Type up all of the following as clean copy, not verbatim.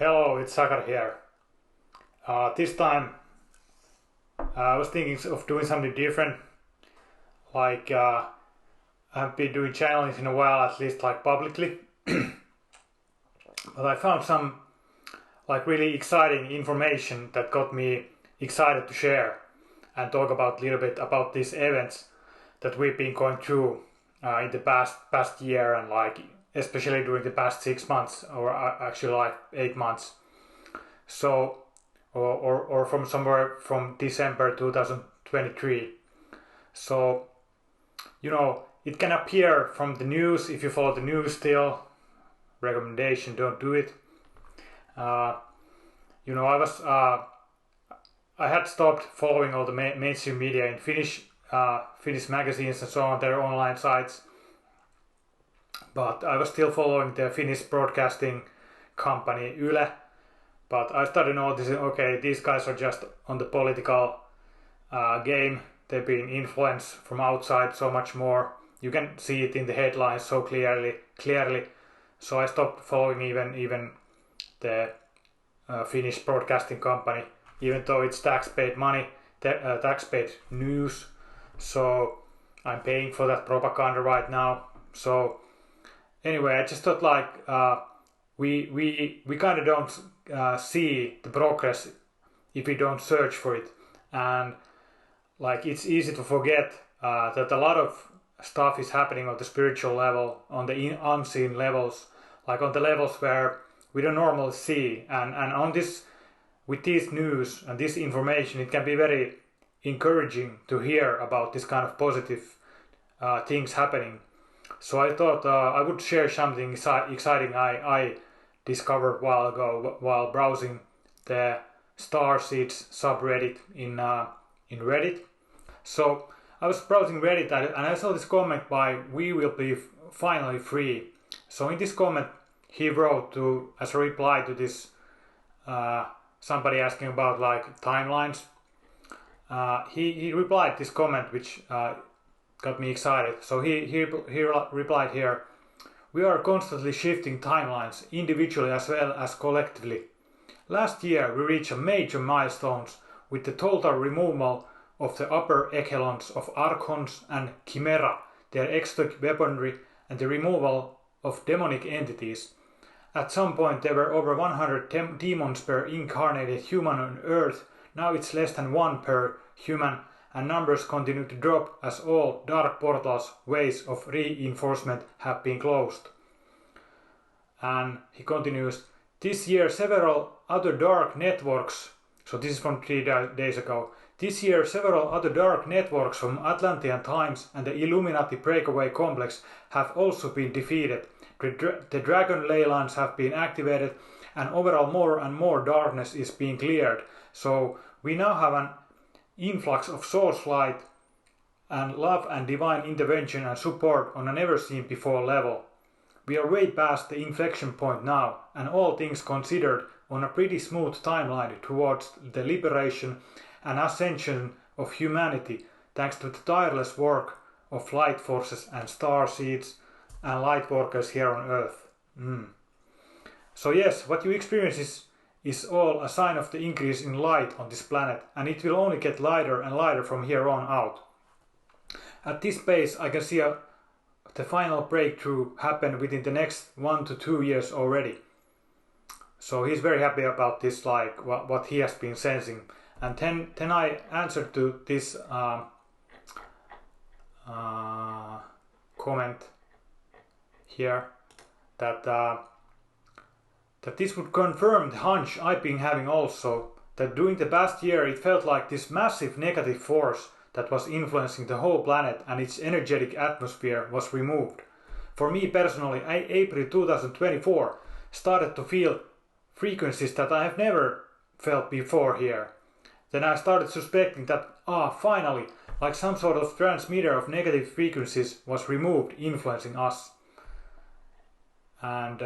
Hello, it's Sakar here. This time I was thinking of doing something different. Like I've been doing channels in a while, at least like publicly. But I found some like really exciting information that got me excited to share and talk about a little bit about these events that we've been going through in the past year and like especially during the past 6 months or actually like 8 months. So or from somewhere from December 2023. So it can appear from the news if you follow the news still. Recommendation: don't do it. Uh, I had stopped following all the mainstream media in Finnish magazines and so on, their online sites, but I was still following the Finnish broadcasting company Yle. But I started noticing, okay, these guys are just on the political game. They're being influenced from outside so much more. You can see it in the headlines so clearly. So I stopped following even the Finnish broadcasting company, even though it's tax-paid money, tax-paid news. So I'm paying for that propaganda right now. So anyway, I just thought like we kind of don't see the progress if we don't search for it, and like it's easy to forget that a lot of stuff is happening on the spiritual level, on the unseen levels, like on the levels where we don't normally see, and on this, with this news and this information, it can be very encouraging to hear about this kind of positive things happening. So I thought I would share something exciting I discovered a while ago while browsing the Starseeds subreddit in Reddit. So I was browsing Reddit and I saw this comment by We Will Be Finally Free. So in this comment he wrote to as a reply to this somebody asking about like timelines. He replied this comment which got me excited. So he replied here: "We are constantly shifting timelines, individually as well as collectively. Last year we reached a major milestones with the total removal of the upper echelons of Archons and Chimera, their exotic weaponry, and the removal of demonic entities. At some point there were over 100 demons per incarnated human on Earth. Now it's less than one per human, and numbers continue to drop as all dark portals' ways of reinforcement have been closed." And he continues: "This year several other dark networks," so this is from 3 days ago, "this year several other dark networks from Atlantean times and the Illuminati breakaway complex have also been defeated. The dragon ley lines have been activated, and overall more and more darkness is being cleared. So we now have an influx of source light and love and divine intervention and support on a never seen before level. We are way past the inflection point now, and all things considered on a pretty smooth timeline towards the liberation and ascension of humanity, thanks to the tireless work of light forces and star seeds and light workers here on Earth." So yes, what you experience is all a sign of the increase in light on this planet, and it will only get lighter and lighter from here on out. At this pace I can see the final breakthrough happen within the next 1 to 2 years already. So he's very happy about this, like what he has been sensing. And then I answered to this comment here that this would confirm the hunch I've been having also, that during the past year it felt like this massive negative force that was influencing the whole planet and its energetic atmosphere was removed. For me personally, April 2024 started to feel frequencies that I have never felt before here. Then I started suspecting that, finally, like some sort of transmitter of negative frequencies was removed influencing us. And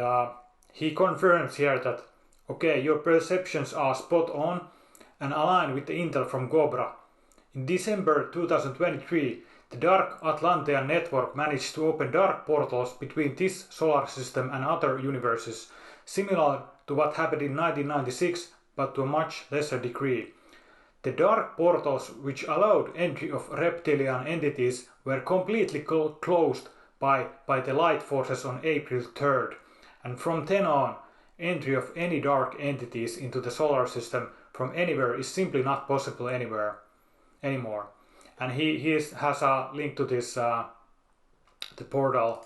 he confirms here that, okay, your perceptions are spot on and aligned with the intel from Cobra. In December 2023, The dark Atlantean network managed to open dark portals between this solar system and other universes, similar to what happened in 1996, but to a much lesser degree. The dark portals which allowed entry of reptilian entities were completely closed by the light forces on April 3rd, and from then on, entry of any dark entities into the solar system from anywhere is simply not possible anymore. And he has a link to this the portal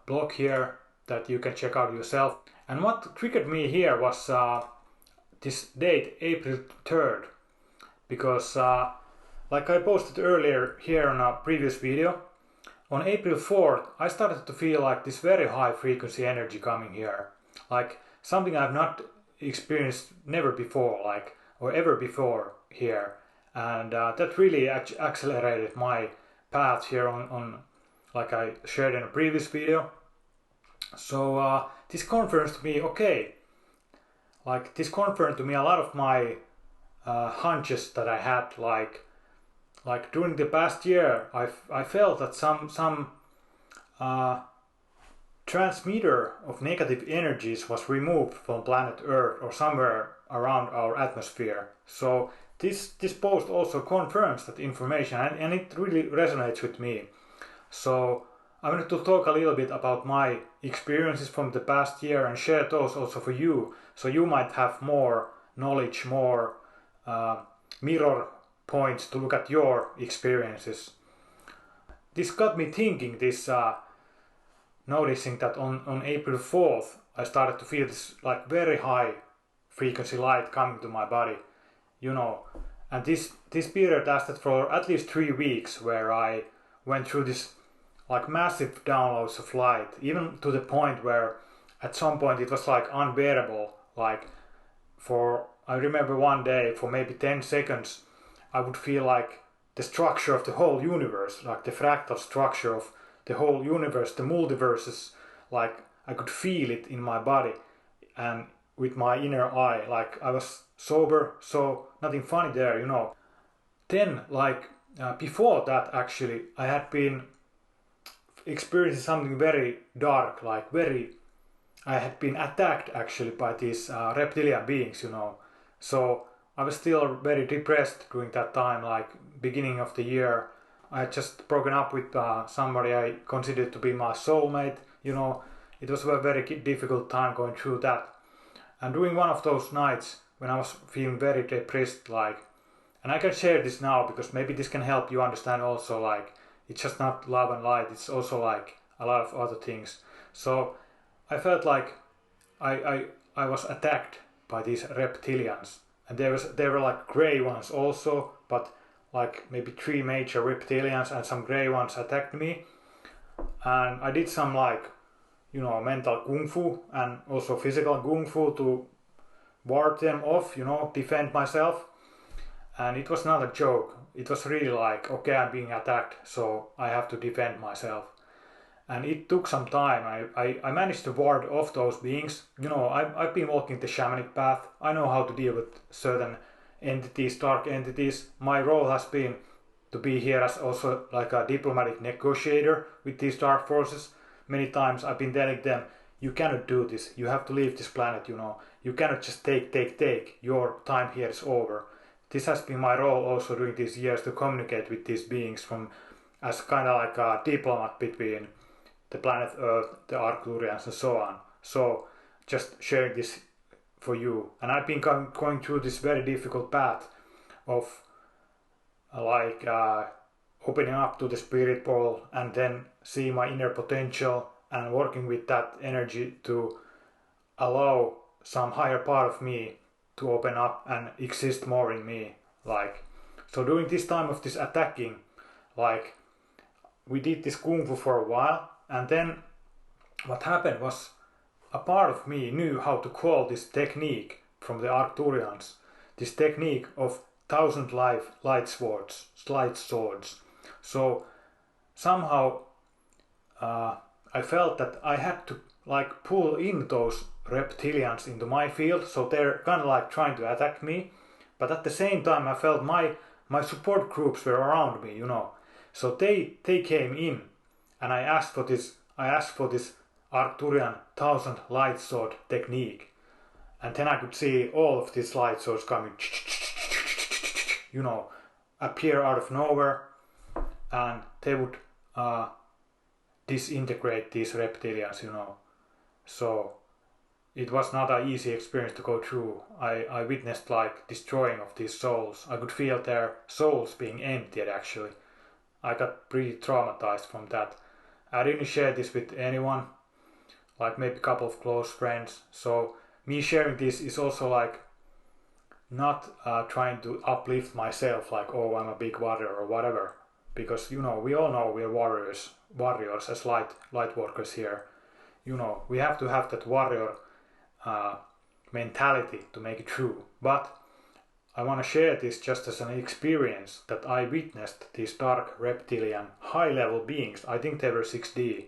blog here that you can check out yourself. And what triggered me here was this date, April 3rd, because like I posted earlier here on a previous video, on April 4th I started to feel like this very high frequency energy coming here, like something I've not experienced never before, like, or ever before here. And that really accelerated my path here on like I shared in a previous video. So this confirms to me, okay, like this confirmed to me a lot of my hunches that I had, like during the past year. I felt that some transmitter of negative energies was removed from planet Earth or somewhere around our atmosphere. So this post also confirms that information, and it really resonates with me. So I wanted to talk a little bit about my experiences from the past year and share those also for you, so you might have more knowledge, more mirror points to look at your experiences. This got me thinking, this noticing that on April 4th I started to feel this like very high frequency light coming to my body, you know. And this period lasted for at least 3 weeks, where I went through this like massive downloads of light, even to the point where at some point it was like unbearable. Like I remember one day for maybe 10 seconds I would feel like the structure of the whole universe, like the fractal structure of the whole universe, the multiverses, like I could feel it in my body and with my inner eye. Like I was sober, so nothing funny there, you know. Then like before that, actually I had been experiencing something very dark, like I had been attacked actually by these reptilian beings, you know. So I was still very depressed during that time, like beginning of the year. I had just broken up with somebody I considered to be my soulmate, you know. It was a very difficult time going through that. And during one of those nights when I was feeling very depressed, like, and I can share this now because maybe this can help you understand also, like, it's just not love and light, it's also like a lot of other things. So I felt like I was attacked by these reptilians, and there were like grey ones also, but like maybe 3 major reptilians and some grey ones attacked me. And I did some, like, you know, mental kung fu and also physical kung fu to ward them off, you know, defend myself. And it was not a joke. It was really like, okay, I'm being attacked, so I have to defend myself. And it took some time. I managed to ward off those beings. You know, I've been walking the shamanic path. I know how to deal with certain entities, dark entities. My role has been to be here as also like a diplomatic negotiator with these dark forces. Many times I've been telling them, you cannot do this. You have to leave this planet, you know. You cannot just take. Your time here is over. This has been my role also during these years, to communicate with these beings from as kind of like a diplomat between the planet Earth, the Arcturians and so on. So just sharing this for you. And I've been going through this very difficult path of like opening up to the spirit pole and then see my inner potential and working with that energy to allow some higher part of me to open up and exist more in me. Like, so during this time of this attacking, like, we did this kung fu for a while, and then what happened was a part of me knew how to call this technique from the Arcturians, this technique of 1,000 light swords. So somehow I felt that I had to like pull in those reptilians into my field, so they're kind of like trying to attack me, but at the same time I felt my support groups were around me, you know. So they came in, and I asked for this Arcturian 1000 light sword technique, and then I could see all of these light swords coming, appear out of nowhere, and they would disintegrate these reptilians, So it was not an easy experience to go through. I witnessed like destroying of these souls. I could feel their souls being emptied actually. I got pretty traumatized from that. I didn't share this with anyone, like maybe a couple of close friends. So me sharing this is also like not trying to uplift myself, like, oh, I'm a big warrior or whatever, because we all know we're warriors as light workers here. We have to have that warrior mentality to make it true. But I want to share this just as an experience that I witnessed these dark reptilian high-level beings. I think they were 6D.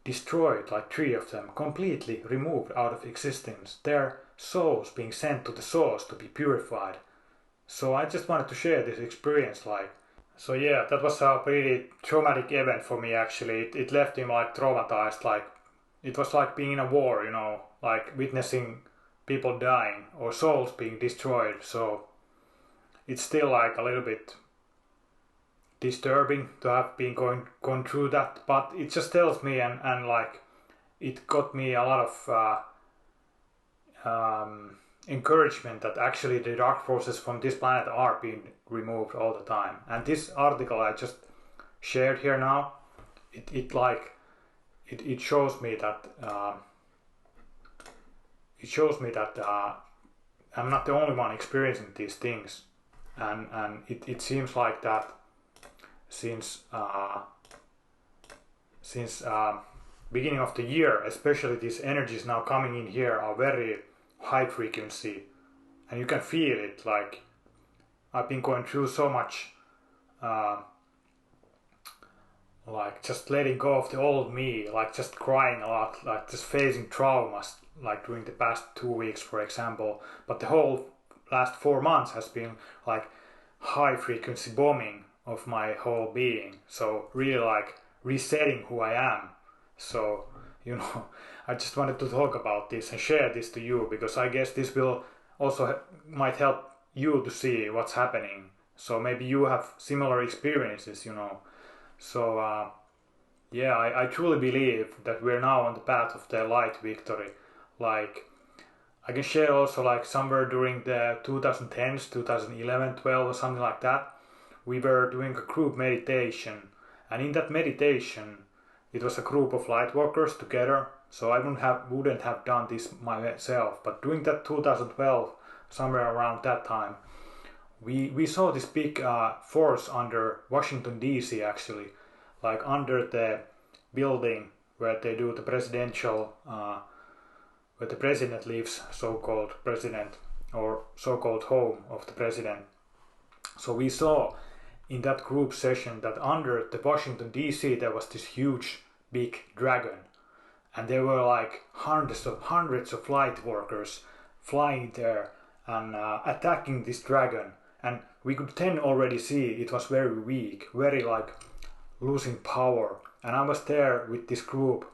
Destroyed, like 3 of them, completely removed out of existence. Their souls being sent to the source to be purified. So I just wanted to share this experience, So yeah, that was a pretty traumatic event for me actually. It left him like traumatized, like it was like being in a war, like witnessing people dying or souls being destroyed. So it's still like a little bit disturbing to have been gone through that, but it just tells me and like it got me a lot of encouragement that actually the dark forces from this planet are being removed all the time. And this article I just shared here now, it shows me that I'm not the only one experiencing these things, and it seems like that since beginning of the year, especially these energies now coming in here are very high frequency, and you can feel it. Like I've been going through so much, like just letting go of the old me, like just crying a lot, like just facing traumas, like during the past 2 weeks, for example. But the whole last 4 months has been like high frequency bombing of my whole being. So really like resetting who I am. So I just wanted to talk about this and share this to you, because I guess this will also might help you to see what's happening. So maybe you have similar experiences, So yeah, I truly believe that we're now on the path of the light victory. Like I can share also like somewhere during the 2010s, 2011, 12 or something like that, we were doing a group meditation, and in that meditation it was a group of light workers together. So I wouldn't have done this myself, but during that 2012, somewhere around that time, we saw this big force under Washington DC actually, like under the building where they do the presidential, where the president lives, so-called president, or so-called home of the president. So we saw in that group session that under the Washington DC there was this huge big dragon, and there were like hundreds of light workers flying there and attacking this dragon. And we could then already see it was very weak, very like losing power. And I was there with this group,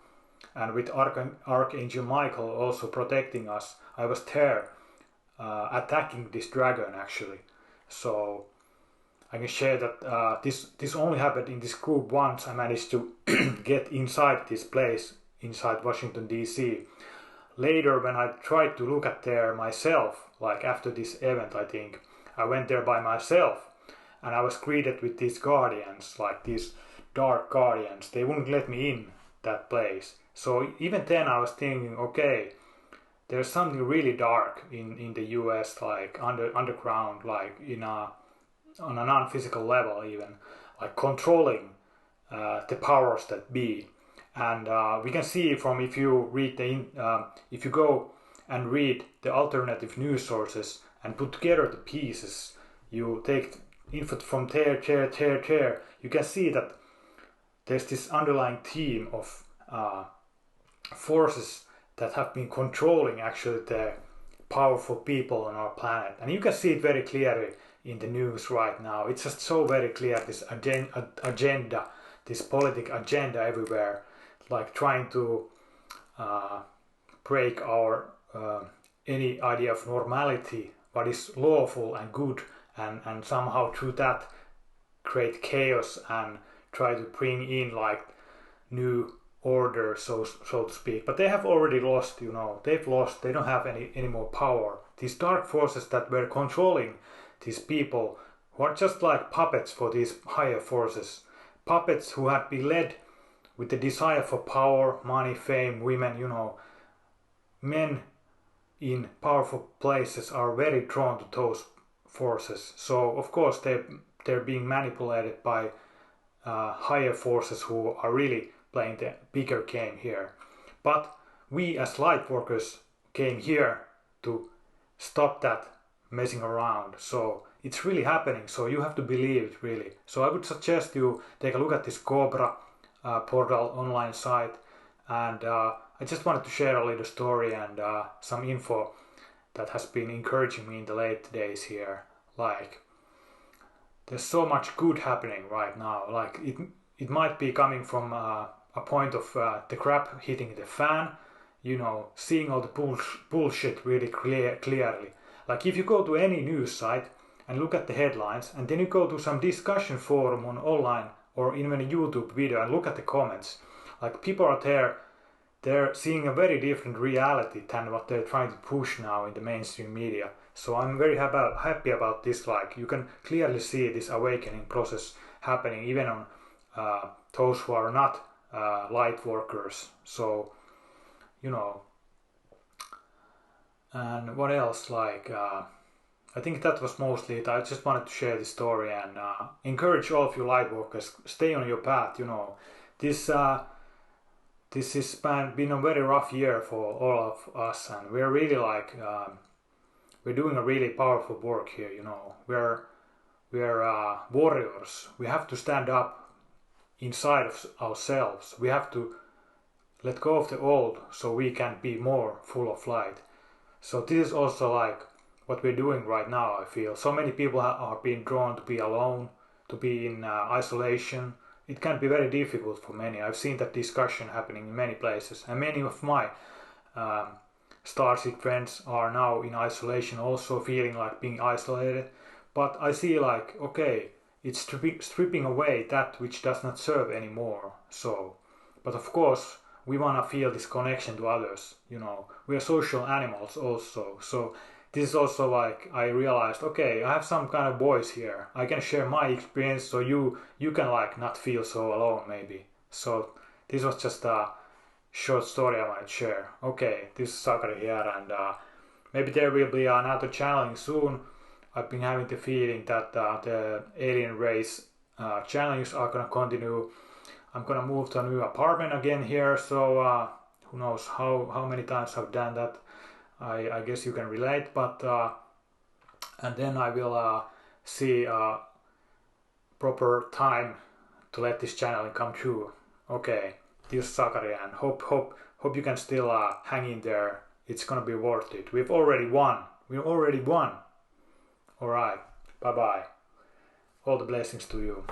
and with Archangel Michael also protecting us. I was there attacking this dragon actually. So I can share that this only happened in this group once. I managed to get inside this place, inside Washington DC. Later, when I tried to look at there myself, like after this event, I think I went there by myself, and I was greeted with these guardians, like these dark guardians. They wouldn't let me in that place. So even then I was thinking, okay, there's something really dark in the US, like underground, like on a non-physical level even, like controlling the powers that be. And we can see from, if you go and read the alternative news sources and put together the pieces, you take info from there, you can see that there's this underlying theme of forces that have been controlling actually the powerful people on our planet, and you can see it very clearly in the news right now. It's just so very clear, this agenda, this political agenda everywhere, like trying to break our any idea of normality, what is lawful and good, and somehow through that create chaos and try to bring in like new order, so to speak. But they have already lost, you know, they've lost, they don't have any more power. These dark forces that were controlling these people who are just like puppets for these higher forces, puppets who had been led with the desire for power, money, fame, women, you know. Men in powerful places are very drawn to those forces, so of course they're being manipulated by higher forces who are really playing the bigger game here. But we as light workers came here to stop that messing around, so it's really happening, so you have to believe it really. So I would suggest you take a look at this Cobra portal online site, and I just wanted to share a little story and some info that has been encouraging me in the late days here. Like, there's so much good happening right now. Like, it might be coming from a point of the crap hitting the fan, you know, seeing all the bullshit really clearly. Like, if you go to any news site and look at the headlines, and then you go to some discussion forum on online or even a YouTube video and look at the comments, like, people are there, they're seeing a very different reality than what they're trying to push now in the mainstream media. So I'm very happy about this. Like, you can clearly see this awakening process happening even on those who are not light workers. So, you know, and what else, like, I think that was mostly it. I just wanted to share this story and encourage all of you light workers, stay on your path, you know. This has been a very rough year for all of us, and we're really like we're doing a really powerful work here, you know. We're warriors. We have to stand up inside of ourselves. We have to let go of the old so we can be more full of light. So this is also like what we're doing right now, I feel. So many people are being drawn to be alone, to be in isolation. It can be very difficult for many. I've seen that discussion happening in many places, and many of my Starseed friends are now in isolation, also feeling like being isolated. But I see like, okay, it's stripping away that which does not serve anymore. So, but of course, we want to feel this connection to others, you know. We are social animals also. So this is also like, I realized, okay, I have some kind of voice here. I can share my experience, so you can like not feel so alone maybe. So this was just a short story I might share. Okay, this is Sakari here, and maybe there will be another challenge soon. I've been having the feeling that the alien race challenges are gonna continue. I'm gonna move to a new apartment again here, so who knows how many times I've done that. I guess you can relate, but and then I will see proper time to let this channel come true. Okay, this is Sakari, and hope you can still hang in there. It's gonna be worth it. We've already won. Alright, bye bye. All the blessings to you.